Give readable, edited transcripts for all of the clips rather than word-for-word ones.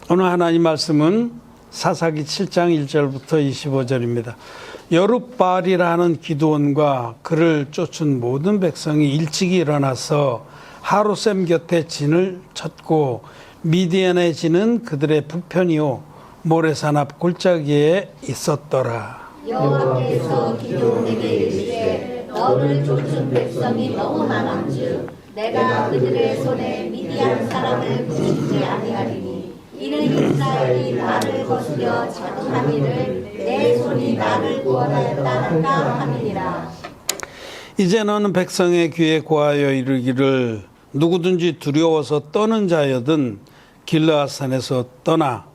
오늘 하나님 말씀은 사사기 7장 1절부터 25절입니다. 여룻바알이라는 기드온과 그를 쫓은 모든 백성이 일찍이 일어나서 하루셈 곁에 진을 쳤고 미디안의 진은 그들의 북편이요 모래산 앞 골짜기에 있었더라. 여호와께서 기드온에게 이르시되 너를 쫓은 백성이 너무 많은즉 내가 그들의 손에 미디안 사람을 붙이지 아니하리니 이는 이스라엘이 나를 거스려 자랑하기를 내 손이 나를 구원하였다는가 함이니라. 이제 너는 백성의 귀에 고하여 이르기를 누구든지 두려워서 떠는 자여든 길르앗산에서 떠나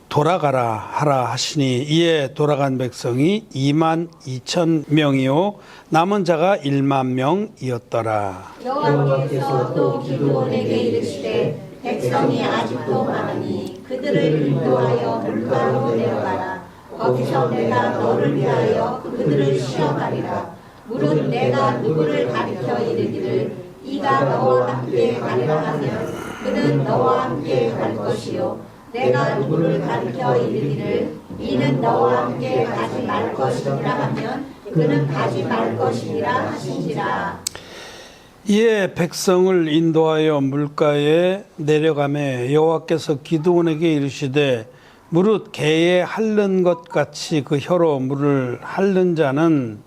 돌아가라 하라 하시니 이에 돌아간 백성이 22,000명이요 남은 자가 10,000명이었더라. 여호와께서 또 기드온에게 이르시되 백성이 아직도 많으니 그들을 인도하여 물가로 내려가라. 거기서 내가 너를 위하여 그들을 시험하리라. 무릇 내가 누구를 가리켜 이르기를 이가 너와 함께 가리라 하면 그는 너와 함께 갈 것이요 내가 누구를 가리켜 이르기를 이는 너와 함께 가지 말 것이니라 하면 그는 가지 말 것이니라 하신지라. 이에 백성을 인도하여 물가에 내려가매 여호와께서 기드온에게 이르시되 무릇 개에 핥는 것 같이 그 혀로 물을 핥는 자는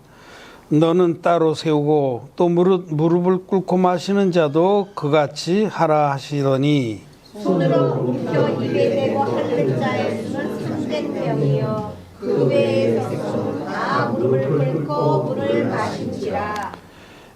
너는 따로 세우고 또 무릎을 꿇고 마시는 자도 그같이 하라 하시더니 손으로 움켜 입에 대고 핥는 자의 수는 300명이요 그 외의 백성은 다 무릎을 꿇고 물을 마신지라.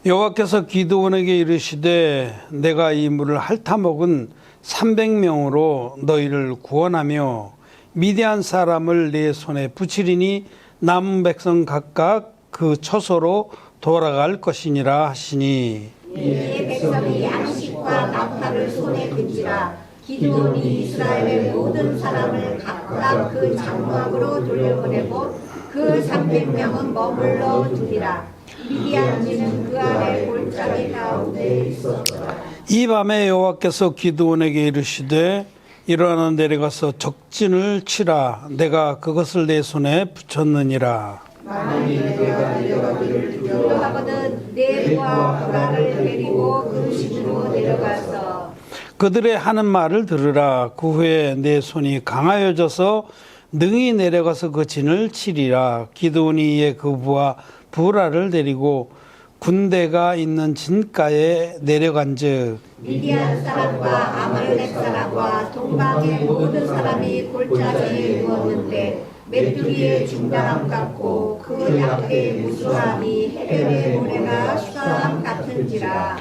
여호와께서 기드온에게 이르시되 내가 이 물을 핥아먹은 300명으로 너희를 구원하며 미디안 사람을 내 손에 붙이리니 남은 백성 각각 그 처소로 돌아갈 것이니라 하시니 이에 백성이 양식과 나팔을 손에 든지라. 기드온이 이스라엘의 모든 사람을 각각 그 장막으로 돌려보내고 그 300명은 머물러 두리라. 미디안지는 그 아래 골짜기 가운데 있었더라. 이 밤에 여호와께서 기드온에게 이르시되 일어나 내려가서 적진을 치라. 내가 그것을 내 손에 붙였느니라. 만일 내가 내려가기를 두려워하거든 내부와 고라를 데리고 그 시주로 내려가서 그들의 하는 말을 들으라. 그 후에 내 손이 강하여져서 능히 내려가서 그 진을 치리라. 기드온이 이에 그 부하 부라를 데리고 군대가 있는 진가에 내려간즉 미디안 사람과 아말렉 사람과 동방의 모든 사람이 골짜기에 누웠는데 메뚜기의 중단함 같고 그 양떼의 무수함이 해변의 모래가 수사함 같은지라.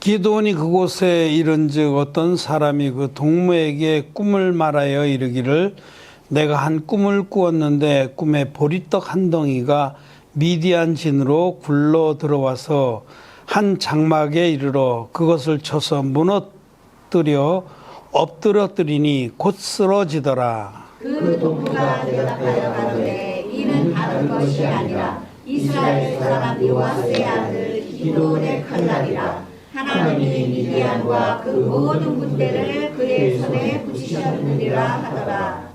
기드온이 그곳에 이른즉 어떤 사람이 그 동무에게 꿈을 말하여 이르기를 내가 한 꿈을 꾸었는데 꿈에 보리떡 한 덩이가 미디안 진으로 굴러 들어와서 한 장막에 이르러 그것을 쳐서 무너뜨려 엎드러뜨리니 곧 쓰러지더라. 그 동무가 대답하여 가로되 이는 다른 것이 아니라 이스라엘 사람 요아스의 아들 기드온의 칼날이라. 하나님이 미디안과 그 모든 군대를 그의 손에 붙이셨느니라 하더라.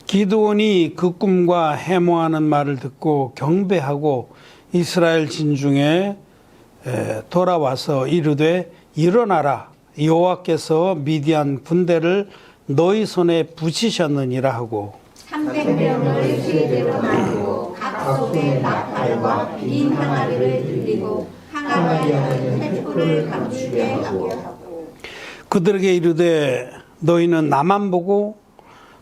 기드온이 그 꿈과 해몽하는 말을 듣고 경배하고 이스라엘 진중에 돌아와서 이르되 일어나라. 여호와께서 미디안 군대를 너희 손에 붙이셨느니라 하고 300명을 세대로 나누고 각 손에 나팔과 긴 항아리를 들리고 항아리에는 횃불을 감추게 하고 그들에게 이르되 너희는 나만 보고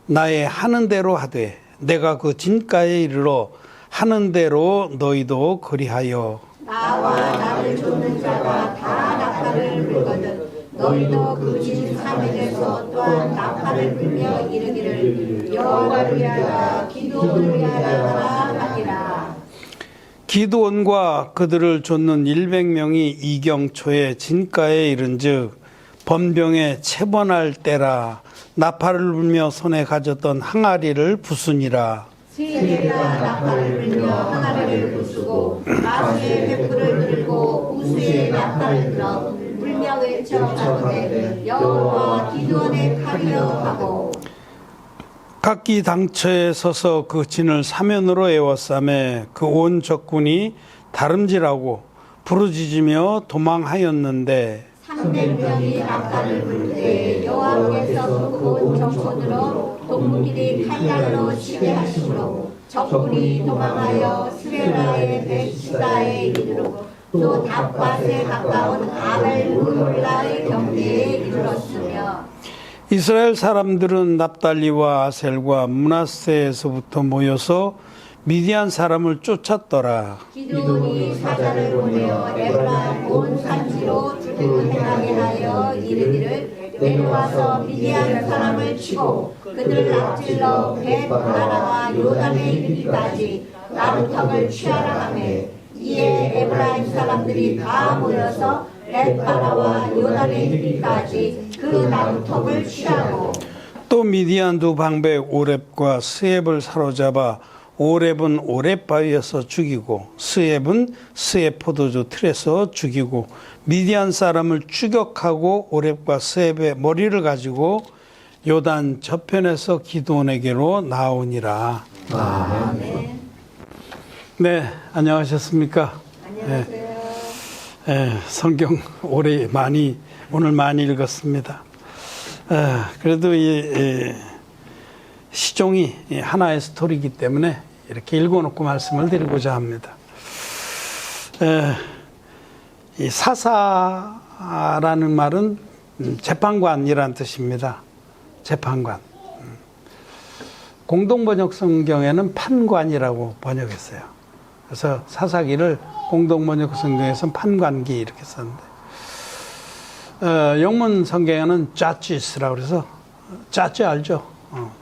나의 하는 대로 하되 내가 그 진가에 이르러 하는 대로 너희도 그리하여 나와 나를 쫓는 자가 다 나팔을 불거든 너희도 그 진 사면에서 또한 나팔을 불며 이르기를 여호와를 위하여 기도를 위하여 하니라. 기드온과 그들을 쫓는 100명이 이경초에 진가에 이른즉 번병에 채번할 때라. 나팔을 불며 손에 가졌던 항아리를 부수니라. 세대가 나팔을 불며 항아리를 부수고 마수의 횃불을 들고 우수의 나팔을 들어 불며 외쳐 가로되 여호와 기드온의 칼이여 하고 각기 당처에 서서 그 진을 사면으로 에워싸매 그 온 적군이 다름질하고 부르짖으며 도망하였는데 300명이 낙가를 부르되 여호와께서 그 정손으로 동무끼리 칼날로 치게 하시므로 적군이 도망하여 스레라의 베시다에 이르고 또 답밭에 가까운 아벨 물몰라의 경계에 이르렀으며 이스라엘 사람들은 납달리와 아셀과 므낫세에서부터 모여서 미디안 사람을 쫓았더라. 기드온이 사자를 보내어 에브라임 온 산지로 출퇴근하게 하여 이르기를 내려와서 미디안 사람을 치고 그들을 앞질러 벳바라와 요단에 이르기까지 나루턱을 취하라 하매 이에 에브라임 사람들이 다 모여서 벳바라와 요단에 이르기까지 그 나루턱을 취하고 또 미디안 두 방백 오렙과 스앱을 사로잡아 오렙은 오렙 바위에서 죽이고 스앱은 스앱 포도주 틀에서 죽이고 미디안 사람을 추격하고 오렙과 스앱의 머리를 가지고 요단 저편에서 기드온에게로 나오니라. 아멘. 네, 안녕하셨습니까? 안녕하세요. 성경 오늘 많이 읽었습니다. 그래도 이 시종이 하나의 스토리이기 때문에 이렇게 읽어놓고 말씀을 드리고자 합니다. 이 사사라는 말은 재판관이라는 뜻입니다. 재판관. 공동번역 성경에는 판관이라고 번역했어요. 그래서 사사기를 공동번역 성경에서는 판관기 이렇게 썼는데 영문 성경에는 judges라고 그래서 judge 알죠?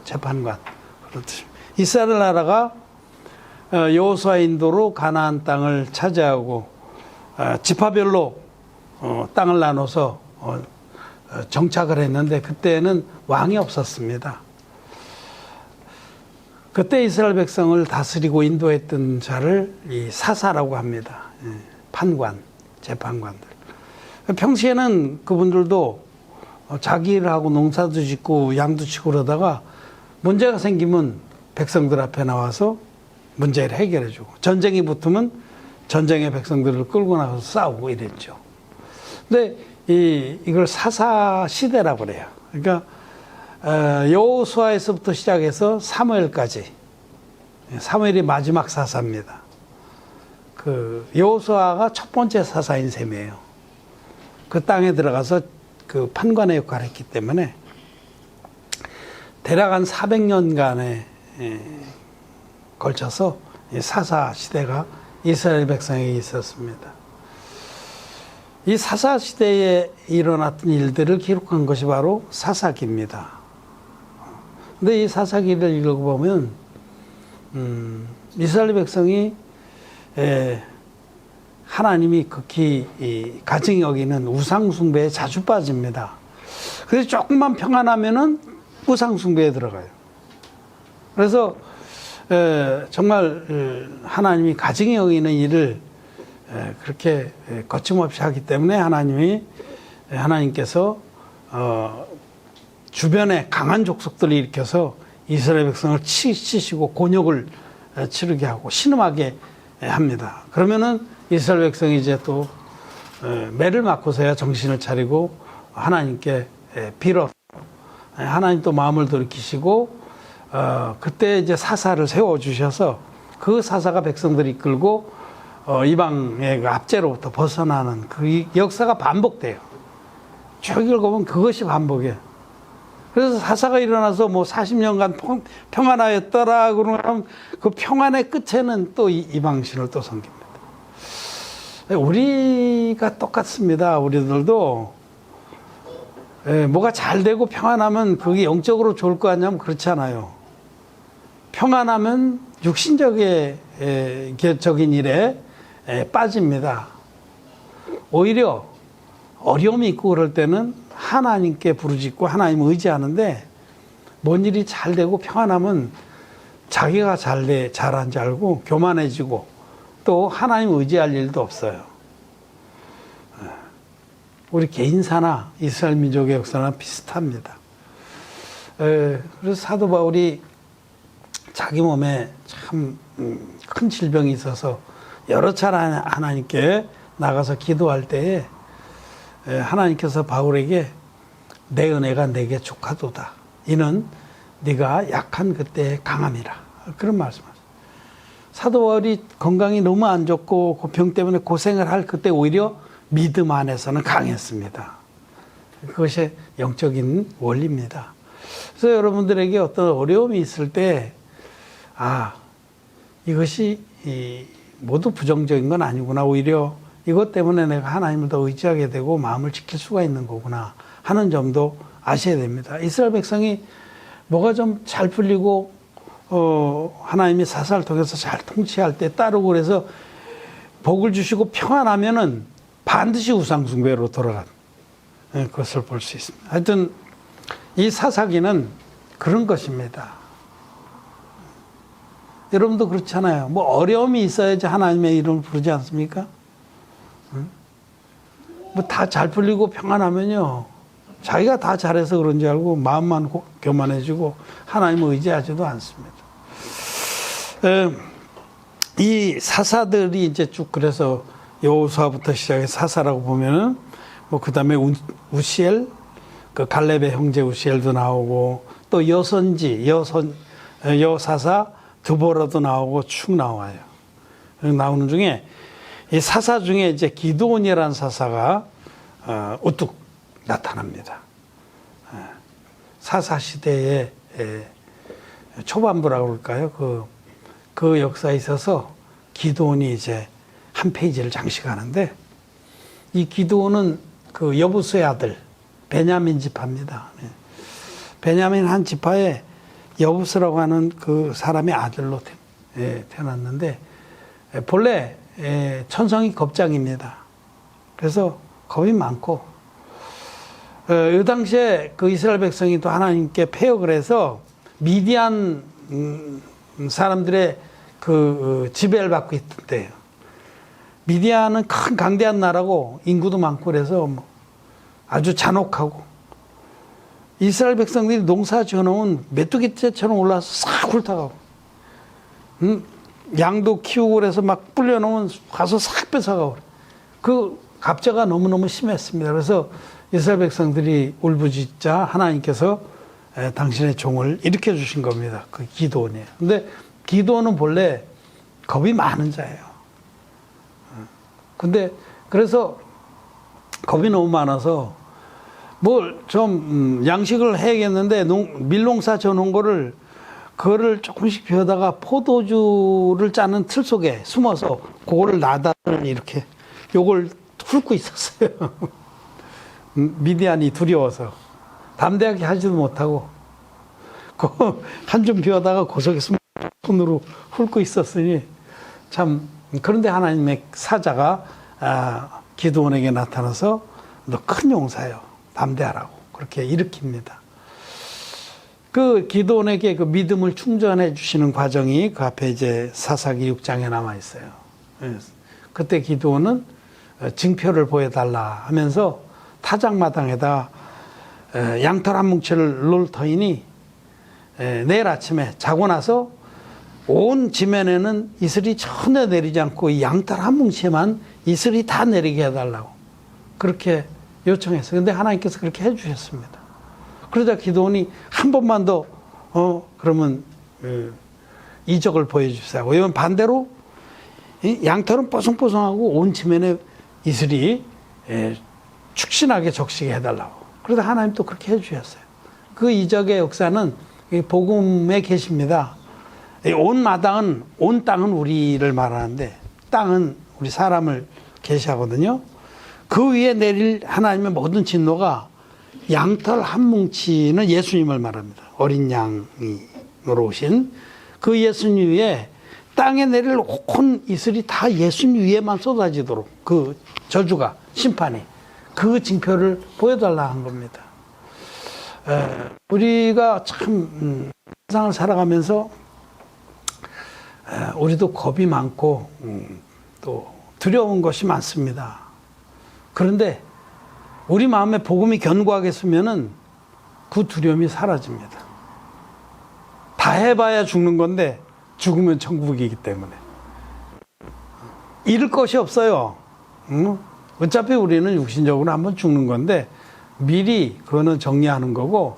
재판관. 그렇듯이 이스라엘 나라가 여호수아의 인도로 가나안 땅을 차지하고 지파별로 땅을 나눠서 정착을 했는데 그때는 왕이 없었습니다. 그때 이스라엘 백성을 다스리고 인도했던 자를 이 사사라고 합니다. 판관, 재판관들. 평시에는 그분들도 자기 일을 하고 농사도 짓고 양도 치고 그러다가 문제가 생기면 백성들 앞에 나와서 문제를 해결해주고 전쟁이 붙으면 전쟁의 백성들을 끌고 나가서 싸우고 이랬죠. 근데 이걸 사사 시대라고 그래요. 그러니까 여호수아에서부터 시작해서 사무엘까지. 사무엘이 마지막 사사입니다. 그 여호수아가 첫 번째 사사인 셈이에요. 그 땅에 들어가서 그 판관의 역할을 했기 때문에 대략 한 400년간에 걸쳐서 사사 시대가 이스라엘 백성에게 있었습니다. 이 사사 시대에 일어났던 일들을 기록한 것이 바로 사사기입니다. 근데 이 사사기를 읽어보면 이스라엘 백성이 하나님이 극히 가증히 여기는 우상숭배에 자주 빠집니다. 그래서 조금만 평안하면은 우상숭배에 들어가요. 그래서 정말 하나님이 가증히 여기는 일을 그렇게 거침없이 하기 때문에 하나님께서 주변에 강한 족속들을 일으켜서 이스라엘 백성을 치시고 곤욕을 치르게 하고 신음하게 합니다. 그러면은 이스라엘 백성이 이제 또 매를 맞고서야 정신을 차리고 하나님께 빌어 하나님 또 마음을 돌이키시고 그때 이제 사사를 세워 주셔서 그 사사가 백성들을 이끌고 이방의 그 압제로부터 벗어나는 그 역사가 반복돼요. 쭉 읽어보면 그것이 반복이에요. 그래서 사사가 일어나서 뭐 40년간 평안하였더라 그러면 그 평안의 끝에는 또 이방신을 또 섬깁니다. 우리가 똑같습니다. 우리들도 뭐가 잘 되고 평안하면 그게 영적으로 좋을 거 아니냐면 그렇지 않아요. 평안하면 육신적인 일에 빠집니다. 오히려 어려움이 있고 그럴 때는 하나님께 부르짖고 하나님 의지하는데 뭔 일이 잘 되고 평안하면 자기가 잘한 줄 알고 교만해지고 또 하나님 의지할 일도 없어요. 우리 개인사나 이스라엘 민족의 역사나 비슷합니다. 그래서 사도 바울이 자기 몸에 참 큰 질병이 있어서 여러 차례 하나님께 나가서 기도할 때에 하나님께서 바울에게 내 은혜가 내게 족하도다. 이는 네가 약한 그때의 강함이라. 그런 말씀하세요. 사도 바울이 건강이 너무 안 좋고 그 병 때문에 고생을 할 그때 오히려 믿음 안에서는 강했습니다. 그것이 영적인 원리입니다. 그래서 여러분들에게 어떤 어려움이 있을 때, 이것이 모두 부정적인 건 아니구나. 오히려 이것 때문에 내가 하나님을 더 의지하게 되고 마음을 지킬 수가 있는 거구나 하는 점도 아셔야 됩니다. 이스라엘 백성이 뭐가 좀 잘 풀리고 하나님이 사사를 통해서 잘 통치할 때 따르고 그래서 복을 주시고 평안하면은 반드시 우상 숭배로 돌아간 것을 볼 수 있습니다. 하여튼 이 사사기는 그런 것입니다. 여러분도 그렇잖아요. 뭐 어려움이 있어야지 하나님의 이름을 부르지 않습니까? 뭐 다 잘 풀리고 평안하면요, 자기가 다 잘해서 그런 줄 알고 마음만 교만해지고 하나님을 의지하지도 않습니다. 이 사사들이 이제 쭉 그래서 여호수아부터 시작해 사사라고 보면은 뭐 그 다음에 우시엘, 그 갈렙의 형제 우시엘도 나오고 또 여사사 드보라도 나오고 쭉 나와요. 나오는 중에 이 사사 중에 이제 기드온이라는 사사가 우뚝 나타납니다. 사사 시대의 초반부라고 그럴까요? 그 역사에 있어서 기드온이 이제 한 페이지를 장식하는데, 이 기드온은 그 여부수의 아들 베냐민 지파입니다. 베냐민 한 지파에 여부수라고 하는 그 사람의 아들로 태어났는데, 본래 천성이 겁장입니다. 그래서 겁이 많고, 이 당시에 그 이스라엘 백성이 또 하나님께 패역을 해서 미디안 사람들의 그 지배를 받고 있던 때예요. 미디안은 큰 강대한 나라고 인구도 많고 그래서 아주 잔혹하고, 이스라엘 백성들이 농사 지어놓은 메뚜기떼처럼 올라와서 싹 훑어가고, 양도 키우고 그래서 막 불려놓으면 가서 싹 뺏어가고, 그 갑자가 너무너무 심했습니다. 그래서 이스라엘 백성들이 울부짖자 하나님께서 당신의 종을 일으켜 주신 겁니다. 그 기드온이에요. 근데 기드온은 본래 겁이 많은 자예요. 근데 그래서 겁이 너무 많아서 뭘 좀 양식을 해야겠는데 밀농사 져놓은 그거를 조금씩 비우다가 포도주를 짜는 틀 속에 숨어서 그거를 나다를 이렇게 요걸 훑고 있었어요. 미디안이 두려워서 담대하게 하지도 못하고 한 줌 비우다가 그 속에 손으로 훑고 있었으니 참. 그런데 하나님의 사자가 기드온에게 나타나서 너 큰 용사요, 담대하라고 그렇게 일으킵니다. 그 기드온에게 그 믿음을 충전해 주시는 과정이 그 앞에 이제 사사기 6장에 남아 있어요. 그때 기드온은 징표를 보여달라 하면서 타작마당에다 양털 한 뭉치를 놓을 터이니 내일 아침에 자고 나서 온 지면에는 이슬이 전혀 내리지 않고 이 양털 한 뭉치에만 이슬이 다 내리게 해달라고 그렇게 요청했어요. 근데 하나님께서 그렇게 해주셨습니다. 그러자 기드온이 한 번만 더 그러면 이적을 보여주세요. 왜냐면 반대로 양털은 뽀송뽀송하고 온 지면에 이슬이 축신하게 적시게 해달라고. 그러다 하나님 또 그렇게 해주셨어요. 그 이적의 역사는 복음에 계십니다. 온 마당은, 온 땅은 우리를 말하는데 땅은 우리 사람을 계시하거든요. 그 위에 내릴 하나님의 모든 진노가 양털 한 뭉치는 예수님을 말합니다. 어린 양으로 오신 그 예수님 위에 땅에 내릴 온 이슬이 다 예수님 위에만 쏟아지도록 그 저주가, 심판이, 그 징표를 보여달라 한 겁니다. 우리가 참 세상을 살아가면서 우리도 겁이 많고 또 두려운 것이 많습니다. 그런데 우리 마음에 복음이 견고하게 쓰면은 그 두려움이 사라집니다. 다 해봐야 죽는 건데 죽으면 천국이기 때문에 잃을 것이 없어요. 응? 어차피 우리는 육신적으로 한번 죽는 건데 미리 그거는 정리하는 거고,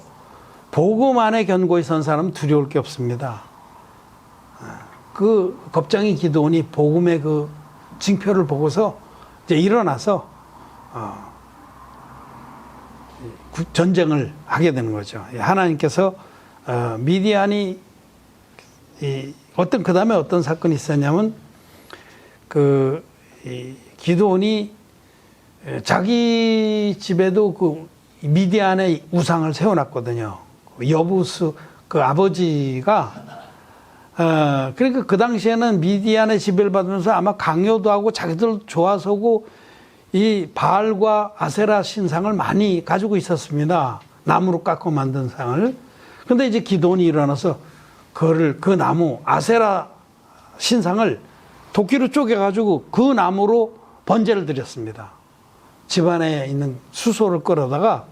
복음 안에 견고히 선 사람은 두려울 게 없습니다. 그 겁쟁이 기드온이 복음의 그 징표를 보고서 이제 일어나서 전쟁을 하게 되는 거죠. 하나님께서 미디안이 그 다음에 어떤 사건이 있었냐면, 기드온이 자기 집에도 그 미디안의 우상을 세워놨거든요. 여부스 그 아버지가 그러니까 그 당시에는 미디안의 지배를 받으면서 아마 강요도 하고 자기들 좋아서고 이 바알과 아세라 신상을 많이 가지고 있었습니다. 나무로 깎고 만든 상을. 근데 이제 기드온이 일어나서 그 나무 아세라 신상을 도끼로 쪼개가지고 그 나무로 번제를 드렸습니다. 집안에 있는 수소를 끌어다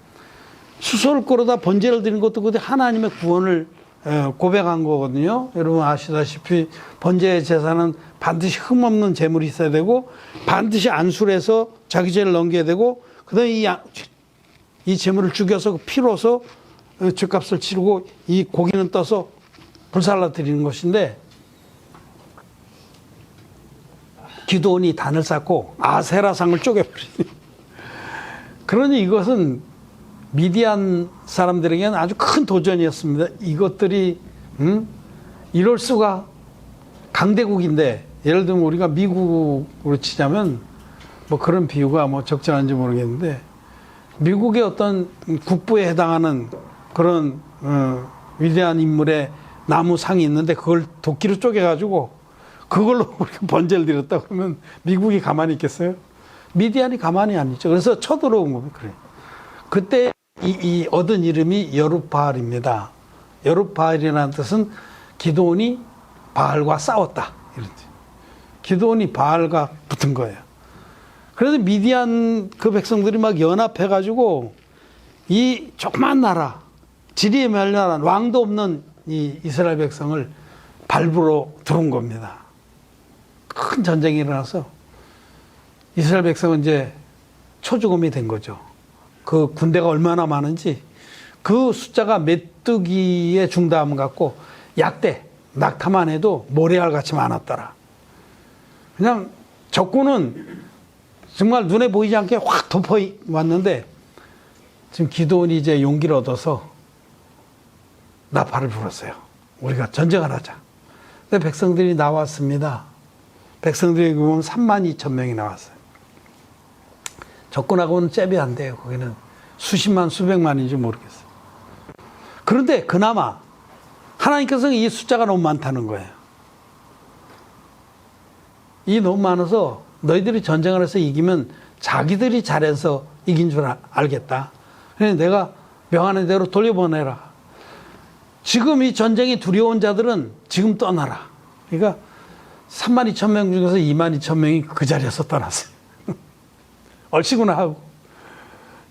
번제를 드린 것도 그때 하나님의 구원을 고백한 거거든요. 여러분 아시다시피 번제 제사는 반드시 흠없는 제물이 있어야 되고, 반드시 안술해서 자기 죄를 넘겨야 되고, 그다음에 이 제물을 죽여서 피로서 죄값을 치르고 이 고기는 떠서 불살라 드리는 것인데, 기드온이 단을 쌓고 아세라상을 쪼개버리니 그러니 이것은 미디안 사람들에게는 아주 큰 도전이었습니다. 이것들이 이럴 수가, 강대국인데, 예를 들면 우리가 미국으로 치자면 뭐 그런 비유가 뭐 적절한지 모르겠는데, 미국의 어떤 국부에 해당하는 그런 위대한 인물의 나무 상이 있는데 그걸 도끼로 쪼개가지고 그걸로 우리가 번제를 드렸다 그러면 미국이 가만히 있겠어요? 미디안이 가만히 안 있죠. 그래서 쳐들어온 겁니다. 그래. 그때 이 얻은 이름이 여룻바알입니다. 여룻바알이라는 뜻은 기드온이 바알과 싸웠다, 이런 뜻. 기드온이 바알과 붙은 거예요. 그래서 미디안 그 백성들이 막 연합해가지고 이 조그만 나라, 지리에 멸렬한 왕도 없는 이 이스라엘 백성을 밟으러 들어온 겁니다. 큰 전쟁이 일어나서 이스라엘 백성은 이제 초죽음이 된 거죠. 그 군대가 얼마나 많은지 그 숫자가 메뚜기의 중담 같고 약대, 낙타만 해도 모래알 같이 많았더라. 그냥 적군은 정말 눈에 보이지 않게 확 덮어 왔는데, 지금 기드온이 이제 용기를 얻어서 나팔을 불었어요. 우리가 전쟁을 하자. 근데 백성들이 나왔습니다. 백성들이 보면 32,000명이 나왔어요. 적군하고는 잽이 안 돼요. 거기는 수십만, 수백만인지 모르겠어요. 그런데 그나마 하나님께서 이 숫자가 너무 많다는 거예요. 이 너무 많아서 너희들이 전쟁을 해서 이기면 자기들이 잘해서 이긴 줄 알겠다. 그래서 내가 명하는 대로 돌려보내라. 지금 이 전쟁이 두려운 자들은 지금 떠나라. 그러니까 32,000명 중에서 22,000명이 그 자리에서 떠났어요. 얼씨구나 하고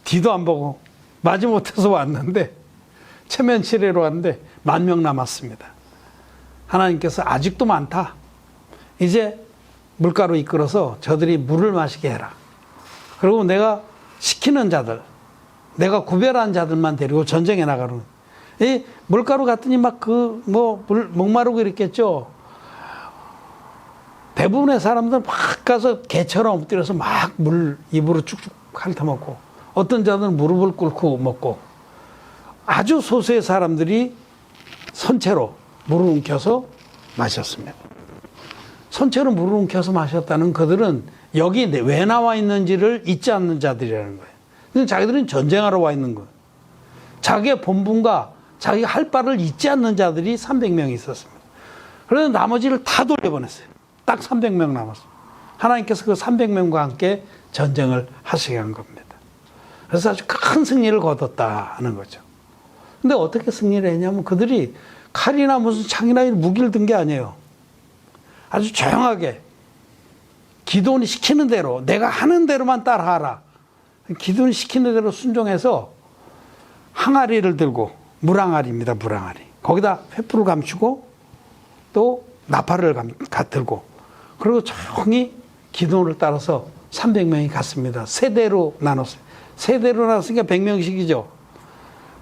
뒤도 안 보고 마지못해서 왔는데, 체면 치레로 왔는데 10,000명 남았습니다. 하나님께서 아직도 많다. 이제 물가로 이끌어서 저들이 물을 마시게 해라. 그리고 내가 시키는 자들, 내가 구별한 자들만 데리고 전쟁에 나가는. 이 물가로 갔더니 막 목마르고 이랬겠죠. 대부분의 사람들은 막 가서 개처럼 엎드려서 막 물 입으로 쭉쭉 핥아먹고, 어떤 자들은 무릎을 꿇고 먹고, 아주 소수의 사람들이 선체로 물을 움켜서 마셨습니다. 선체로 물을 움켜서 마셨다는 그들은 여기 왜 나와 있는지를 잊지 않는 자들이라는 거예요. 근데 자기들은 전쟁하러 와 있는 거예요. 자기의 본분과 자기가 할 바를 잊지 않는 자들이 300명이 있었습니다. 그래서 나머지를 다 돌려보냈어요. 딱 300명 남았어요. 하나님께서 그 300명과 함께 전쟁을 하시게 한 겁니다. 그래서 아주 큰 승리를 거뒀다는 거죠. 근데 어떻게 승리를 했냐면, 그들이 칼이나 무슨 창이나 무기를 든 게 아니에요. 아주 조용하게 기드온이 시키는 대로, 내가 하는 대로만 따라하라. 기드온이 시키는 대로 순종해서 항아리를 들고, 물항아리입니다. 물항아리. 거기다 횃불을 감추고 또 나팔을 들고 그리고 조용히 기도원을 따라서 300명이 갔습니다. 세대로 나눴어요. 세대로 나눴으니까 100명씩이죠.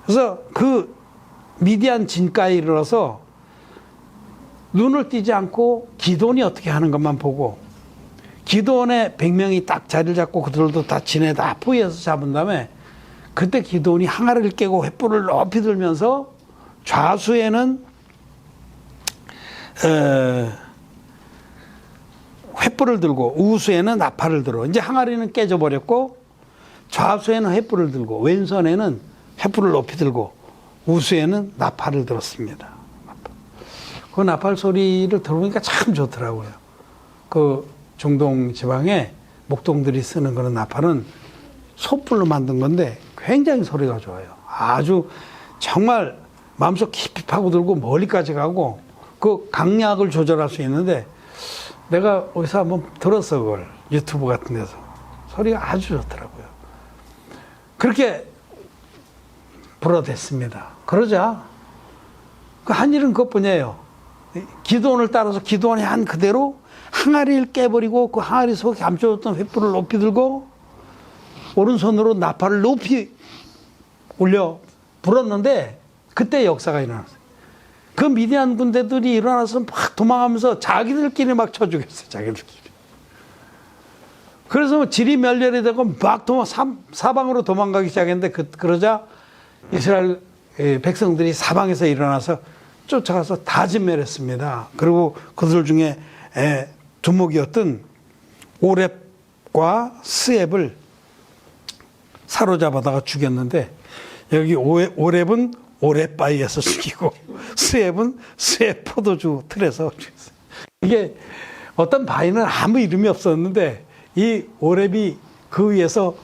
그래서 그 미디안 진가에 이르러서 눈을 띄지 않고 기도원이 어떻게 하는 것만 보고 기도원에 100명이 딱 자리를 잡고 그들도 다 진에 다 포위해서 잡은 다음에 그때 기도원이 항아리를 깨고 횃불을 높이 들면서 좌수에는 횃불을 들고 우수에는 나팔을 들어. 이제 항아리는 깨져버렸고 좌수에는 횃불을 들고 왼손에는 횃불을 높이 들고 우수에는 나팔을 들었습니다. 그 나팔 소리를 들어보니까 참 좋더라고요. 그 중동 지방에 목동들이 쓰는 그런 나팔은 솥불로 만든 건데 굉장히 소리가 좋아요. 아주 정말 마음속 깊이 파고들고 멀리까지 가고 그 강약을 조절할 수 있는데 내가 어디서 한번 들었어 그걸 유튜브 같은 데서 소리가 아주 좋더라고요. 그렇게 불어댔습니다. 그러자 그 한 일은 그것뿐이에요. 기도원을 따라서 기도원이 한 그대로 항아리를 깨버리고 그 항아리 속에 감춰졌던 횃불을 높이 들고 오른손으로 나팔을 높이 올려 불었는데 그때 역사가 일어났어요. 그 미디안 군대들이 일어나서 막 도망하면서 자기들끼리 막 쳐 죽였어요. 자기들끼리. 그래서 질이 멸렬이 되고 막 사방으로 도망가기 시작했는데 그러자 이스라엘 백성들이 사방에서 일어나서 쫓아가서 다 진멸했습니다. 그리고 그들 중에 두목이었던 오렙과 스앱을 사로잡아다가 죽였는데 여기 오렙은 오렙바위에서 죽이고 스앱은 스앱 포도주 틀에서 죽였어요. 이게 어떤 바위는 아무 이름이 없었는데 이 오렙이 그 위에서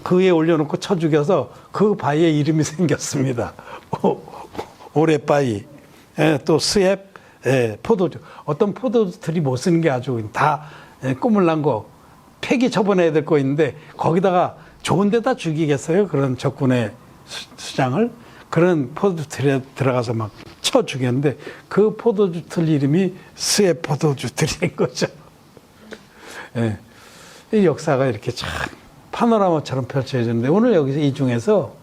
그 위에 올려놓고 쳐 죽여서 그 바위에 이름이 생겼습니다. 오렙바위, 또 스앱, 포도주. 어떤 포도주들이 못 쓰는 게 아주 다 꾸물난 거 폐기 처분해야 될 거 있는데 거기다가 좋은 데다 죽이겠어요? 그런 적군의 수장을. 그런 포도주틀에 들어가서 막 쳐 죽였는데 그 포도주틀 이름이 스앱 포도주틀인 거죠. 예. 이 역사가 이렇게 참 파노라마처럼 펼쳐지는데 오늘 여기서 이 중에서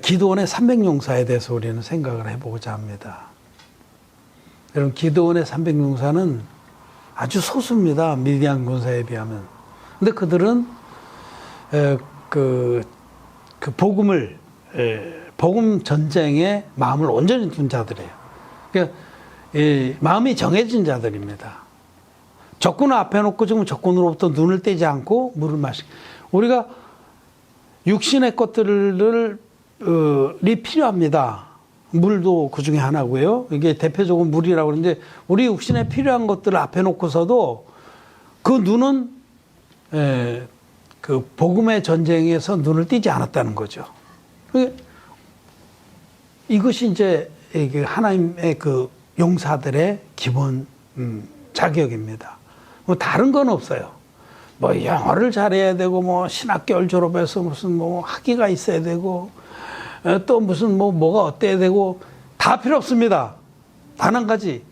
기도원의 300용사에 대해서 우리는 생각을 해보고자 합니다. 여러분 기도원의 300용사는 아주 소수입니다. 미디안 군사에 비하면. 근데 그들은 그 복음 전쟁에 마음을 온전히 둔 자들이에요. 그러니까 마음이 정해진 자들입니다. 적군을 앞에 놓고 지금 적군으로부터 눈을 떼지 않고 물을 마시고 우리가 육신의 것들이 필요합니다. 물도 그 중에 하나고요. 이게 대표적으로 물이라고 그러는데 우리 육신에 필요한 것들을 앞에 놓고서도 그 눈은 그 복음의 전쟁에서 눈을 띄지 않았다는 거죠. 이것이 이제 하나님의 그 용사들의 기본 자격입니다. 뭐 다른 건 없어요. 뭐 영어를 잘해야 되고 뭐 신학교를 졸업해서 무슨 뭐 학위가 있어야 되고 또 무슨 뭐가 어때야 되고 다 필요 없습니다. 단 한 가지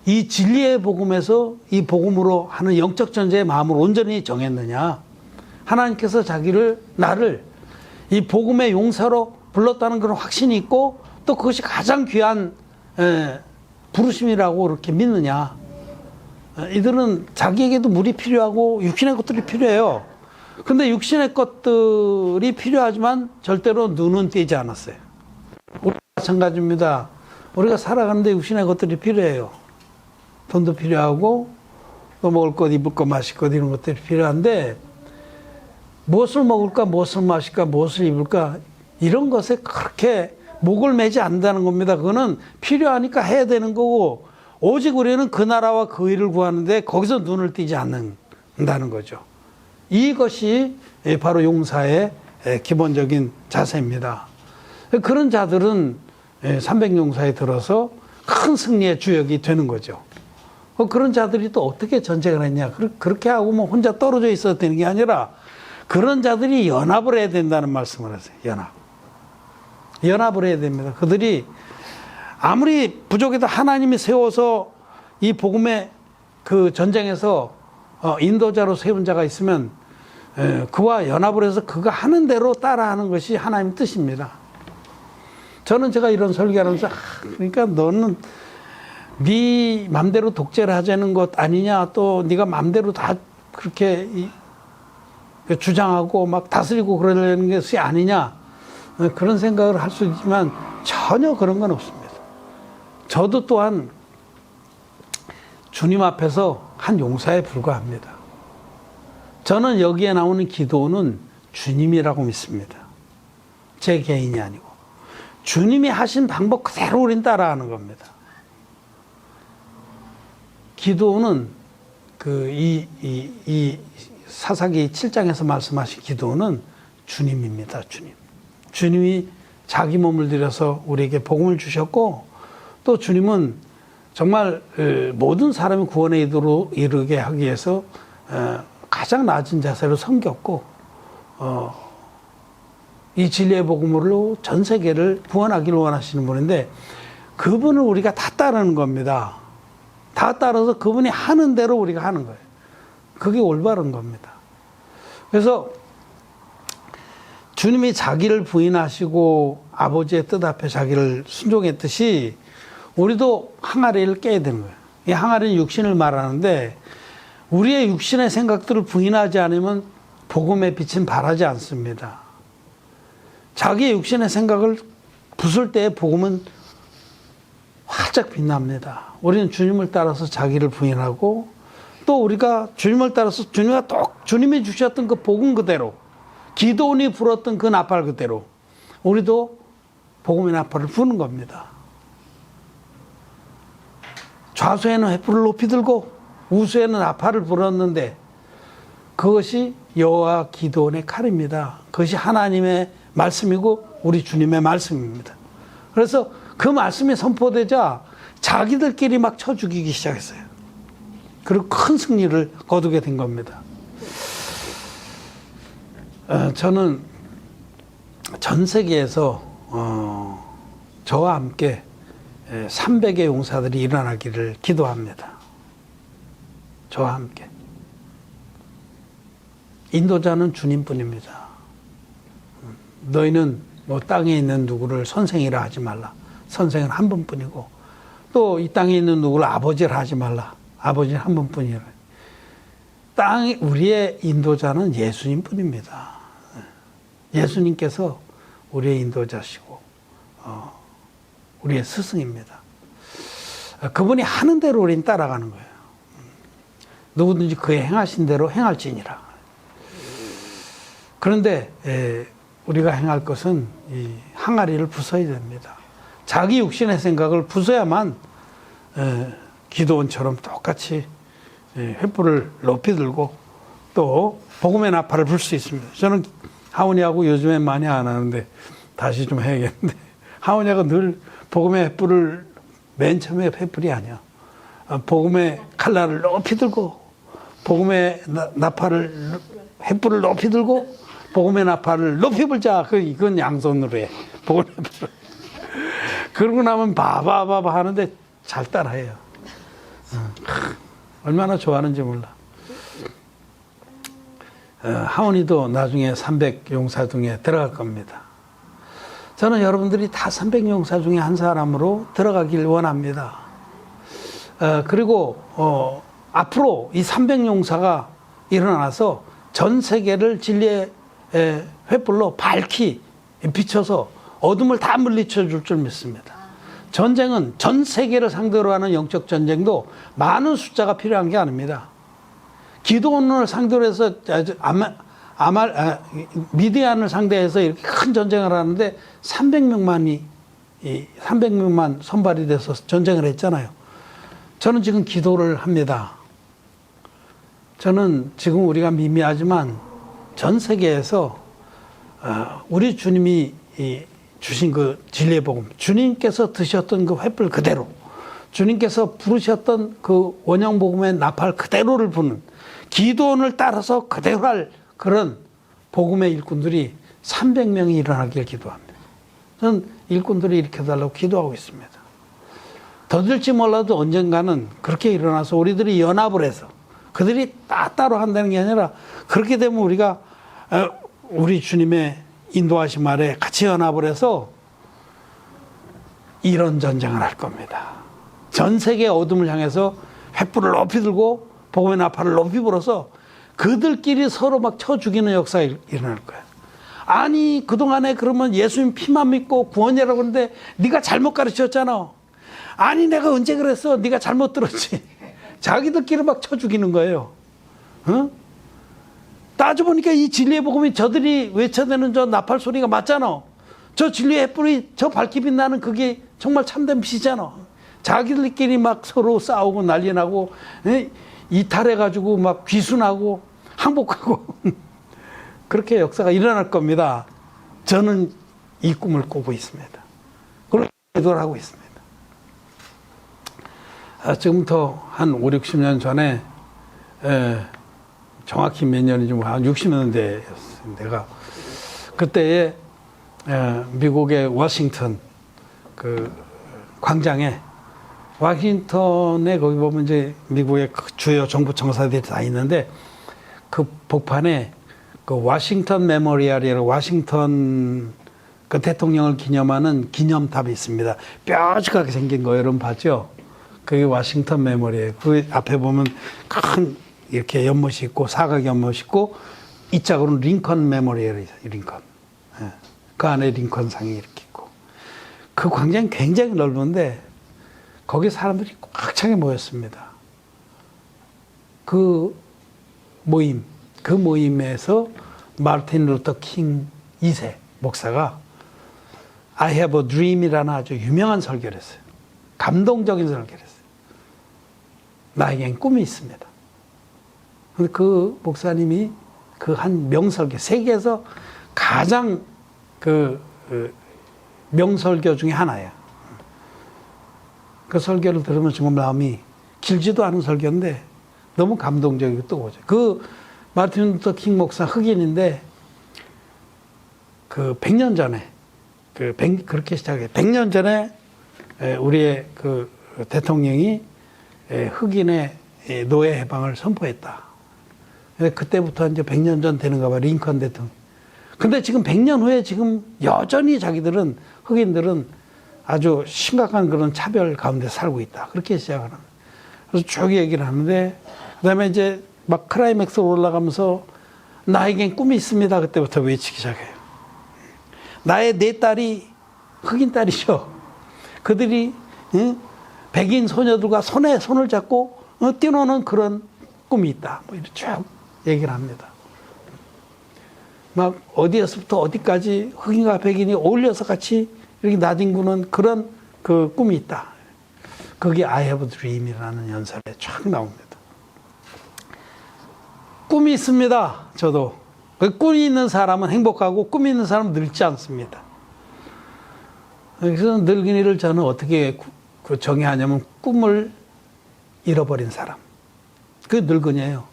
이 진리의 복음에서 이 복음으로 하는 영적 전쟁의 마음을 온전히 정했느냐. 하나님께서 나를 이 복음의 용사로 불렀다는 그런 확신이 있고 또 그것이 가장 귀한 부르심이라고 그렇게 믿느냐. 이들은 자기에게도 물이 필요하고 육신의 것들이 필요해요. 근데 육신의 것들이 필요하지만 절대로 눈은 띄지 않았어요. 우리가 마찬가지입니다. 우리가 살아가는데 육신의 것들이 필요해요. 돈도 필요하고 또 먹을 것, 입을 것, 마실 것 이런 것들이 필요한데 무엇을 먹을까, 무엇을 마실까, 무엇을 입을까 이런 것에 그렇게 목을 매지 않는다는 겁니다. 그거는 필요하니까 해야 되는 거고 오직 우리는 그 나라와 그 일을 구하는데 거기서 눈을 띄지 않는다는 거죠. 이것이 바로 용사의 기본적인 자세입니다. 그런 자들은 300용사에 들어서 큰 승리의 주역이 되는 거죠. 그런 자들이 또 어떻게 전쟁을 했냐. 그렇게 하고 뭐 혼자 떨어져 있어도 되는 게 아니라 그런 자들이 연합을 해야 된다는 말씀을 하세요. 연합. 연합을 해야 됩니다. 그들이 아무리 부족해도 하나님이 세워서 이 복음의 그 전쟁에서 인도자로 세운 자가 있으면 그와 연합을 해서 그가 하는 대로 따라하는 것이 하나님 뜻입니다. 저는 제가 이런 설교하면서 그러니까 너는 네 맘대로 독재를 하자는 것 아니냐, 또 네가 맘대로 다 그렇게 주장하고 막 다스리고 그러려는 것이 아니냐, 그런 생각을 할 수 있지만 전혀 그런 건 없습니다. 저도 또한 주님 앞에서 한 용사에 불과합니다. 저는 여기에 나오는 기도는 주님이라고 믿습니다. 제 개인이 아니고 주님이 하신 방법 그대로 우린 따라하는 겁니다. 기도는 이 사사기 7장에서 말씀하신 기도는 주님입니다. 주님이 자기 몸을 들여서 우리에게 복음을 주셨고, 또 주님은 정말 모든 사람이 구원에 이르게 하기 위해서 가장 낮은 자세로 섬겼고, 이 진리의 복음으로 전 세계를 구원하기를 원하시는 분인데, 그분을 우리가 다 따르는 겁니다. 다 따라서 그분이 하는 대로 우리가 하는 거예요. 그게 올바른 겁니다. 그래서 주님이 자기를 부인하시고 아버지의 뜻 앞에 자기를 순종했듯이 우리도 항아리를 깨야 되는 거예요. 이 항아리는 육신을 말하는데, 우리의 육신의 생각들을 부인하지 않으면 복음의 빛은 발하지 않습니다. 자기의 육신의 생각을 부술 때의 복음은 활짝 빛납니다. 우리는 주님을 따라서 자기를 부인하고, 또 우리가 주님을 따라서 주님이 주셨던 그 복음 그대로, 기도원이 불었던 그 나팔 그대로 우리도 복음의 나팔을 부는 겁니다. 좌수에는 횃불을 높이 들고 우수에는 나팔을 불었는데, 그것이 여호와 기도원의 칼입니다. 그것이 하나님의 말씀이고 우리 주님의 말씀입니다. 그래서 그 말씀이 선포되자 자기들끼리 막 쳐 죽이기 시작했어요. 그리고 큰 승리를 거두게 된 겁니다. 저는 전 세계에서 저와 함께 300의 용사들이 일어나기를 기도합니다. 저와 함께. 인도자는 주님뿐입니다. 너희는 뭐 땅에 있는 누구를 선생이라 하지 말라. 선생은 한 분뿐이고, 또 이 땅에 있는 누구를 아버지라 하지 말라. 아버지는 한 분뿐이라. 우리의 인도자는 예수님뿐입니다. 예수님께서 우리의 인도자시고 우리의 스승입니다. 그분이 하는 대로 우리는 따라가는 거예요. 누구든지 그의 행하신 대로 행할지니라. 그런데 우리가 행할 것은 이 항아리를 부숴야 됩니다. 자기 육신의 생각을 부숴야만 기도원처럼 똑같이 횃불을 높이 들고 또 복음의 나팔을 불 수 있습니다. 저는 하원이하고 요즘에 많이 안 하는데 다시 좀 해야겠는데, 하원이하고 늘 복음의 횃불을, 맨 처음에 횃불이 아니야, 복음의 칼날을 높이 들고 복음의 나팔을, 횃불을 높이 들고 복음의 나팔을 높이 불자. 이건 양손으로 해, 복음의 횃불을. 그러고 나면 바바바바 하는데 잘 따라해요. 얼마나 좋아하는지 몰라. 하원이도 나중에 300용사 중에 들어갈 겁니다. 저는 여러분들이 다 300용사 중에 한 사람으로 들어가길 원합니다. 그리고 앞으로 이 300용사가 일어나서 전 세계를 진리의 횃불로 밝히 비춰서 어둠을 다 물리쳐 줄 줄 믿습니다. 전쟁은 전 세계를 상대로 하는 영적 전쟁도 많은 숫자가 필요한 게 아닙니다. 기도원을 상대로 해서 미디안을 상대해서 이렇게 큰 전쟁을 하는데 300명만 선발이 돼서 전쟁을 했잖아요. 저는 지금 기도를 합니다. 저는 지금 우리가 미미하지만 전 세계에서 우리 주님이 주신 그 진리의 복음, 주님께서 드셨던 그 횃불 그대로, 주님께서 부르셨던 그 원형 복음의 나팔 그대로를 부는, 기도원을 따라서 그대로 할 그런 복음의 일꾼들이 300명이 일어나길 기도합니다. 저는 일꾼들이 일으켜달라고 기도하고 있습니다. 더딜지 몰라도 언젠가는 그렇게 일어나서 우리들이 연합을 해서 그들이 따로 한다는 게 아니라 그렇게 되면 우리가 우리 주님의 인도하심 아래 같이 연합을 해서 이런 전쟁을 할 겁니다. 전 세계의 어둠을 향해서 횃불을 높이 들고 복음의 나팔을 높이 불어서 그들끼리 서로 막 쳐 죽이는 역사가 일어날 거예요. 아니 그동안에 그러면 예수님 피만 믿고 구원이라고 하는데 네가 잘못 가르쳤잖아. 아니 내가 언제 그랬어? 네가 잘못 들었지. 자기들끼리 막 쳐 죽이는 거예요. 어? 따져보니까 이 진리의 복음이 저들이 외쳐대는 저 나팔 소리가 맞잖아. 저 진리의 횃불이 저 밝게 빛나는 그게 정말 참된 빛이잖아. 자기들끼리 막 서로 싸우고 난리 나고 이탈해가지고 막 귀순하고 항복하고 그렇게 역사가 일어날 겁니다. 저는 이 꿈을 꾸고 있습니다. 그걸 기도를 하고 있습니다. 지금부터 한 5, 60년 전에 정확히 몇 년인지 한 60년대였어요. 내가 그때에 미국의 워싱턴 그 광장에 워싱턴에 거기 보면 이제 미국의 주요 정부 청사들이 다 있는데 그 복판에 그 워싱턴 메모리얼이라고 워싱턴 그 대통령을 기념하는 기념탑이 있습니다. 뾰족하게 생긴 거 여러분 봤죠? 그게 워싱턴 메모리얼. 그 앞에 보면 큰 이렇게 연못이 있고 사각 연못이 있고 이 짝으로는 링컨 메모리얼이 있어요. 링컨. 그 안에 링컨상이 이렇게 있고 그 광장이 굉장히 넓은데 거기 사람들이 꽉 차게 모였습니다. 그 모임에서 마르틴 루터 킹 2세 목사가 I have a dream이라는 아주 유명한 설교를 했어요. 감동적인 설교를 했어요. 나에겐 꿈이 있습니다. 그 목사님이 그 한 명설교, 세계에서 가장 명설교 중에 하나예요. 그 설교를 들으면 정말 마음이 길지도 않은 설교인데 너무 감동적이고 뜨거워져요. 그 마르틴 루터 킹 목사 흑인인데 그 100년 전에 그렇게 시작해요. 100년 전에 우리의 그 대통령이 흑인의 노예 해방을 선포했다. 그때부터 이제 100년 전 되는가 봐, 링컨 대통령. 근데 지금 100년 후에 지금 여전히 자기들은, 흑인들은 아주 심각한 그런 차별 가운데 살고 있다. 그렇게 시작을 합니다. 그래서 쭉 얘기를 하는데, 그 다음에 이제 막 클라이맥스로 올라가면서 나에겐 꿈이 있습니다. 그때부터 외치기 시작해요. 나의 네 딸이 흑인 딸이죠. 그들이 백인 소녀들과 손에 손을 잡고 뛰노는 그런 꿈이 있다. 뭐 이렇게 쭉 얘기를 합니다. 막 어디에서부터 어디까지 흑인과 백인이 어울려서 같이 이렇게 나뒹구는 그런 그 꿈이 있다. 그게 I have a dream이라는 연설에 쫙 나옵니다. 꿈이 있습니다. 저도. 꿈이 있는 사람은 행복하고 꿈이 있는 사람은 늙지 않습니다. 그래서 늙은이를 저는 어떻게 정의하냐면 꿈을 잃어버린 사람. 그게 늙은이에요.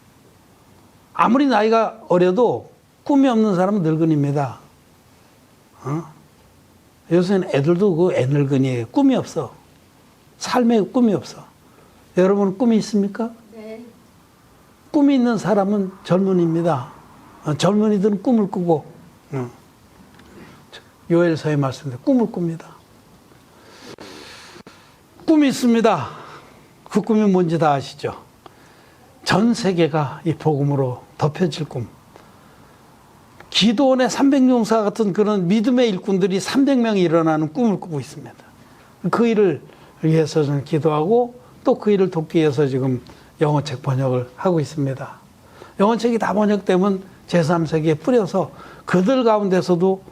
아무리 나이가 어려도 꿈이 없는 사람은 늙은이입니다. 요새는 애들도 그 애늙은이에요. 꿈이 없어. 삶에 꿈이 없어. 여러분 꿈이 있습니까? 네. 꿈이 있는 사람은 젊은이입니다. 젊은이들은 꿈을 꾸고 요엘서의 말씀대로 꿈을 꿉니다. 꿈이 있습니다. 그 꿈이 뭔지 다 아시죠? 전 세계가 이 복음으로 덮여질 꿈. 기도원의 300용사 같은 그런 믿음의 일꾼들이 300명이 일어나는 꿈을 꾸고 있습니다. 그 일을 위해서 저는 기도하고 또 그 일을 돕기 위해서 지금 영어책 번역을 하고 있습니다. 영어책이 다 번역되면 제3세계에 뿌려서 그들 가운데서도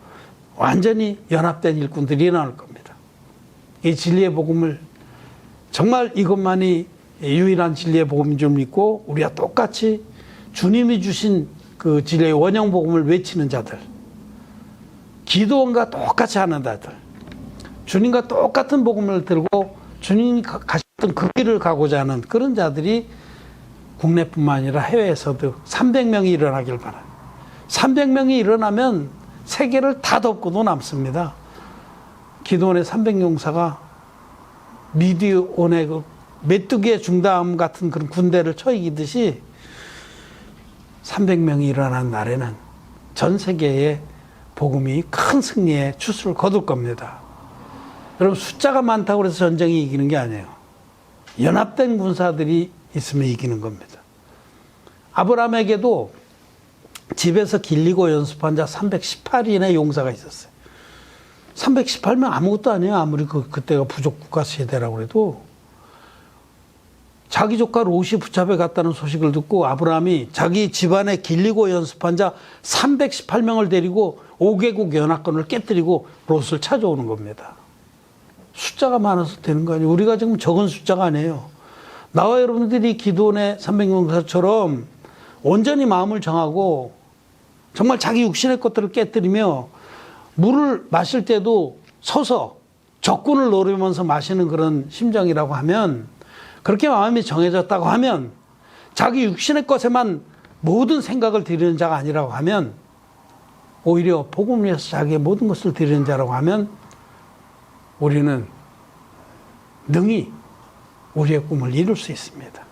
완전히 연합된 일꾼들이 일어날 겁니다. 이 진리의 복음을 정말 이것만이 유일한 진리의 복음인 줄 믿고 우리가 똑같이 주님이 주신 그 진리의 원형 복음을 외치는 자들, 기도원과 똑같이 하는 자들, 주님과 똑같은 복음을 들고 주님이 가셨던 그 길을 가고자 하는 그런 자들이 국내뿐만 아니라 해외에서도 300명이 일어나길 바라요. 300명이 일어나면 세계를 다 덮고도 남습니다. 기도원의 300용사가 미디온의 그 메뚜기의 중담 같은 그런 군대를 쳐 이기듯이 300명이 일어난 날에는 전 세계에 복음이 큰 승리의 추수를 거둘 겁니다. 여러분, 숫자가 많다고 해서 전쟁이 이기는 게 아니에요. 연합된 군사들이 있으면 이기는 겁니다. 아브라함에게도 집에서 길리고 연습한 자 318인의 용사가 있었어요. 318명 아무것도 아니에요. 아무리 그때가 부족 국가 세대라고 해도. 자기 조카 롯이 붙잡혀 갔다는 소식을 듣고 아브라함이 자기 집안에 길리고 연습한 자 318명을 데리고 5개국 연합군을 깨뜨리고 롯을 찾아오는 겁니다. 숫자가 많아서 되는 거 아니에요. 우리가 지금 적은 숫자가 아니에요. 나와 여러분들이 기도원의 300용사처럼 온전히 마음을 정하고 정말 자기 육신의 것들을 깨뜨리며 물을 마실 때도 서서 적군을 노리면서 마시는 그런 심정이라고 하면, 그렇게 마음이 정해졌다고 하면, 자기 육신의 것에만 모든 생각을 드리는 자가 아니라고 하면, 오히려 복음을 위해서 자기의 모든 것을 드리는 자라고 하면 우리는 능히 우리의 꿈을 이룰 수 있습니다.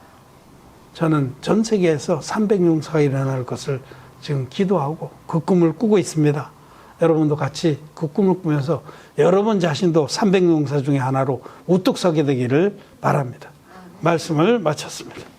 저는 전 세계에서 300용사가 일어날 것을 지금 기도하고 그 꿈을 꾸고 있습니다. 여러분도 같이 그 꿈을 꾸면서 여러분 자신도 300용사 중에 하나로 우뚝 서게 되기를 바랍니다. 말씀을 마쳤습니다.